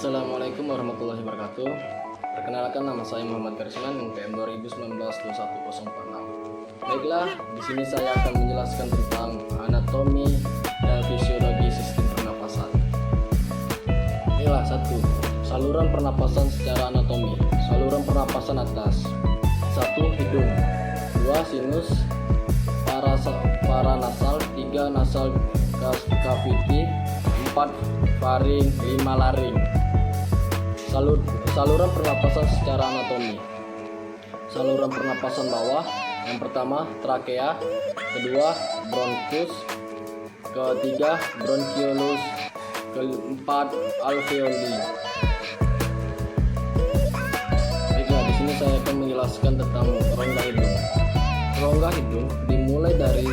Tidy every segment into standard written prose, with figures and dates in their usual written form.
Assalamualaikum warahmatullahi wabarakatuh. Perkenalkan, nama saya Muhammad Karisman, NPM 2019-21046. Baiklah, di sini saya akan menjelaskan tentang anatomi dan fisiologi sistem pernapasan. Inilah 1. Saluran pernapasan secara anatomi. Saluran pernapasan atas. 1. Hidung. 2. Sinus paranasal. 3. Nasal cavity. 4. Faring. 5. Laring. Saluran pernapasan secara anatomi. Saluran pernapasan bawah. Yang pertama trakea, kedua bronkus, ketiga bronchiolus, keempat alveoli. Baiklah, di sini saya akan menjelaskan tentang rongga hidung. Rongga hidung dimulai dari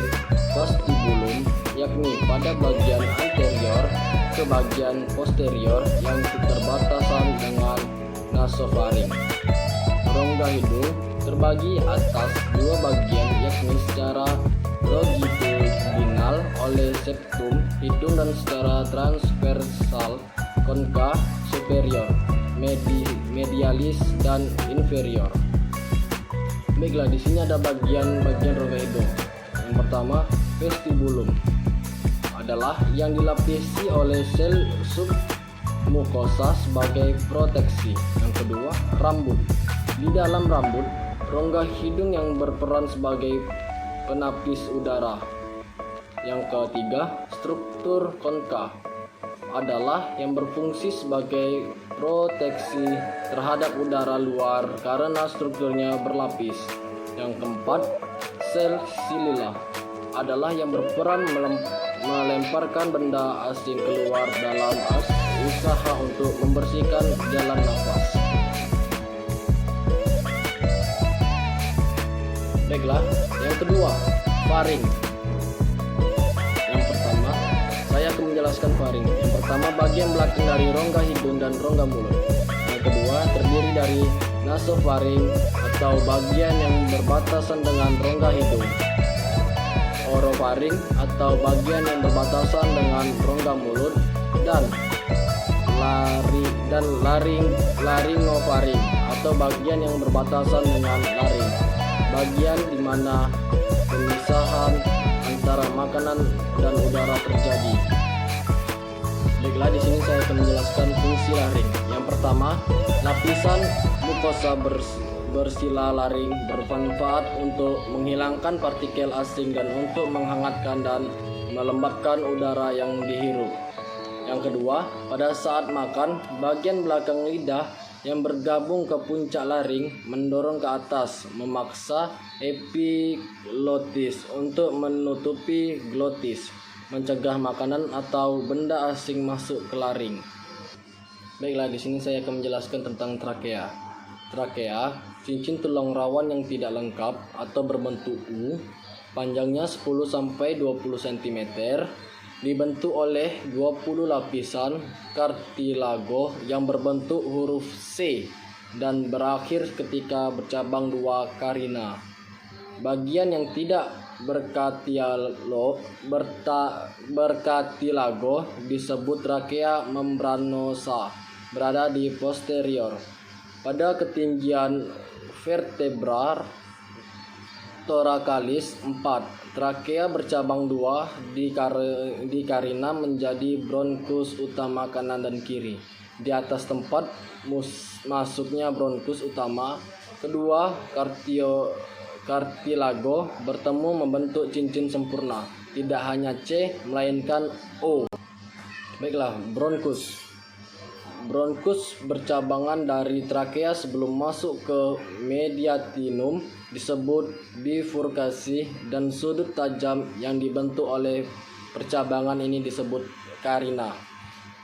vestibulum, yakni pada bagian anterior ke bagian posterior yang berbatasan dengan nasofaring. Rongga hidung terbagi atas dua bagian, yakni secara longitudinal oleh septum hidung dan secara transversal konka superior, medialis dan inferior. Baiklah, di sini ada bagian-bagian rongga hidung. Yang pertama, vestibulum adalah yang dilapisi oleh sel submukosa sebagai proteksi. Yang kedua, rambut. Di dalam rambut, rongga hidung yang berperan sebagai penapis udara. Yang ketiga, struktur konka adalah yang berfungsi sebagai proteksi terhadap udara luar karena strukturnya berlapis. Yang keempat, sel silila adalah yang berperan melemparkan benda asing keluar dalam usaha untuk membersihkan jalan nafas. Baiklah, yang kedua, faring. Yang pertama, saya akan menjelaskan faring. Yang pertama, bagian belakang dari rongga hidung dan rongga mulut. Yang kedua, terdiri dari nasofaring atau bagian yang berbatasan dengan rongga hidung. Orofaring atau bagian yang berbatasan dengan rongga mulut, dan laringofaring atau bagian yang berbatasan dengan laring, bagian di mana pemisahan antara makanan dan udara terjadi. Baiklah, di sini saya akan menjelaskan fungsi laring. Yang pertama, lapisan mukosa bersila laring bermanfaat untuk menghilangkan partikel asing dan untuk menghangatkan dan melembabkan udara yang dihirup. Yang kedua, pada saat makan, bagian belakang lidah yang bergabung ke puncak laring mendorong ke atas, memaksa epiglotis untuk menutupi glotis, mencegah makanan atau benda asing masuk ke laring. Baiklah, di sini saya akan menjelaskan tentang trakea. Trakea, cincin tulang rawan yang tidak lengkap atau berbentuk U, panjangnya 10-20 cm, dibentuk oleh 20 lapisan kartilago yang berbentuk huruf C dan berakhir ketika bercabang 2 karina. Bagian yang tidak berkartilago disebut trakea membranosa, berada di posterior. Pada ketinggian vertebrar thoracalis 4, trakea bercabang 2 di karina menjadi bronkus utama kanan dan kiri. Di atas tempat masuknya bronkus utama, kedua kartilago bertemu membentuk cincin sempurna, tidak hanya C melainkan O. Baiklah, bronkus. Bronkus bercabangan dari trakea sebelum masuk ke mediastinum disebut bifurkasi, dan sudut tajam yang dibentuk oleh percabangan ini disebut karina.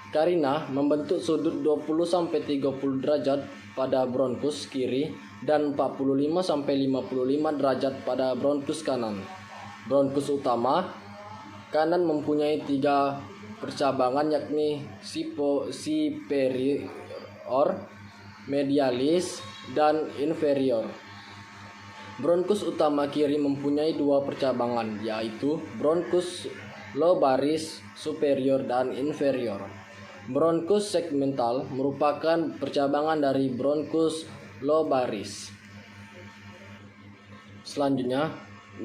Karina membentuk sudut 20-30 derajat pada bronkus kiri dan 45-55 derajat pada bronkus kanan. Bronkus utama kanan mempunyai 3 percabangan, yakni superior, medialis, dan inferior. Bronkus utama kiri mempunyai 2 percabangan, yaitu bronkus lobaris superior dan inferior. Bronkus segmental merupakan percabangan dari bronkus lobaris. Selanjutnya,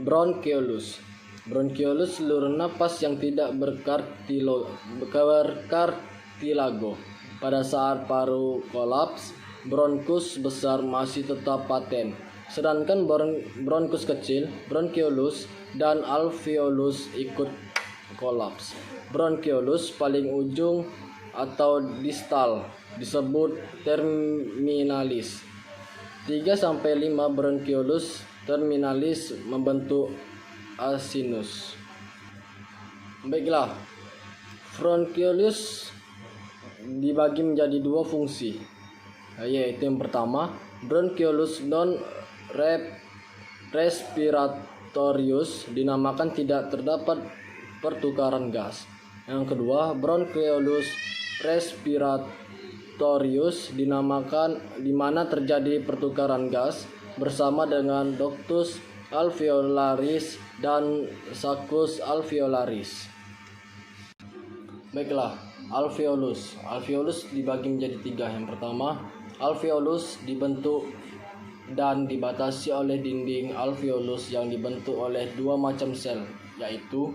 bronkiolus. Bronkiolus seluruh napas yang tidak berkartilago. Pada saat paru kolaps, bronkus besar masih tetap paten. Sedangkan bronkus kecil, bronkiolus dan alveolus ikut kolaps. Bronkiolus paling ujung atau distal disebut terminalis. 3-5 bronkiolus terminalis membentuk asinus. Baiklah, bronkiolus dibagi menjadi 2 fungsi, yaitu yang pertama, bronkiolus non respiratorius dinamakan tidak terdapat pertukaran gas. Yang kedua, bronkiolus respiratorius dinamakan di mana terjadi pertukaran gas bersama dengan ductus alveolaris dan saccus alveolaris. Baiklah, alveolus. Alveolus dibagi menjadi 3. Yang pertama, alveolus dibentuk dan dibatasi oleh dinding alveolus yang dibentuk oleh 2 macam sel, yaitu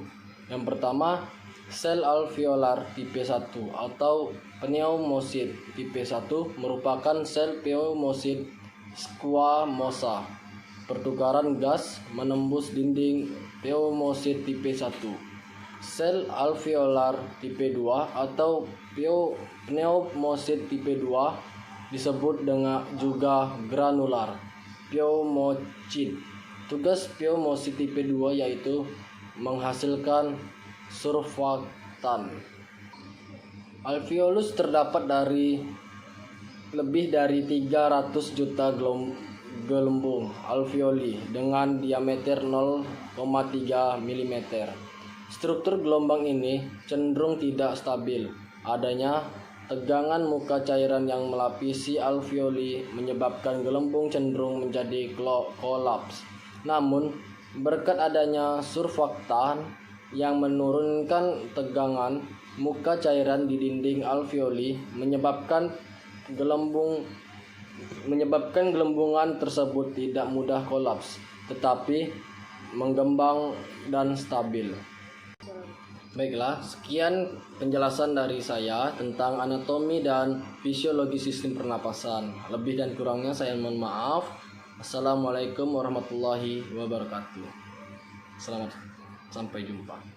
yang pertama, sel alveolar tipe 1 atau pneumosit tipe 1 merupakan sel pneumosit squamosa. Pertukaran gas menembus dinding pneumosit tipe 1. Sel alveolar tipe 2 atau pneumosit tipe 2 disebut dengan juga granular pneumocyte. Tugas pneumosit tipe 2 yaitu menghasilkan surfaktan. Alveolus terdapat dari lebih dari 300 juta gelembung alveoli dengan diameter 0,3 mm. Struktur gelombang ini cenderung tidak stabil. Adanya tegangan muka cairan yang melapisi alveoli menyebabkan gelembung cenderung menjadi kolaps. Namun, berkat adanya surfaktan yang menurunkan tegangan muka cairan di dinding alveoli menyebabkan gelembungan tersebut tidak mudah kolaps, tetapi mengembang dan stabil. Baiklah, sekian penjelasan dari saya tentang anatomi dan fisiologi sistem pernapasan. Lebih dan kurangnya saya mohon maaf. Assalamualaikum warahmatullahi wabarakatuh. Selamat sampai jumpa.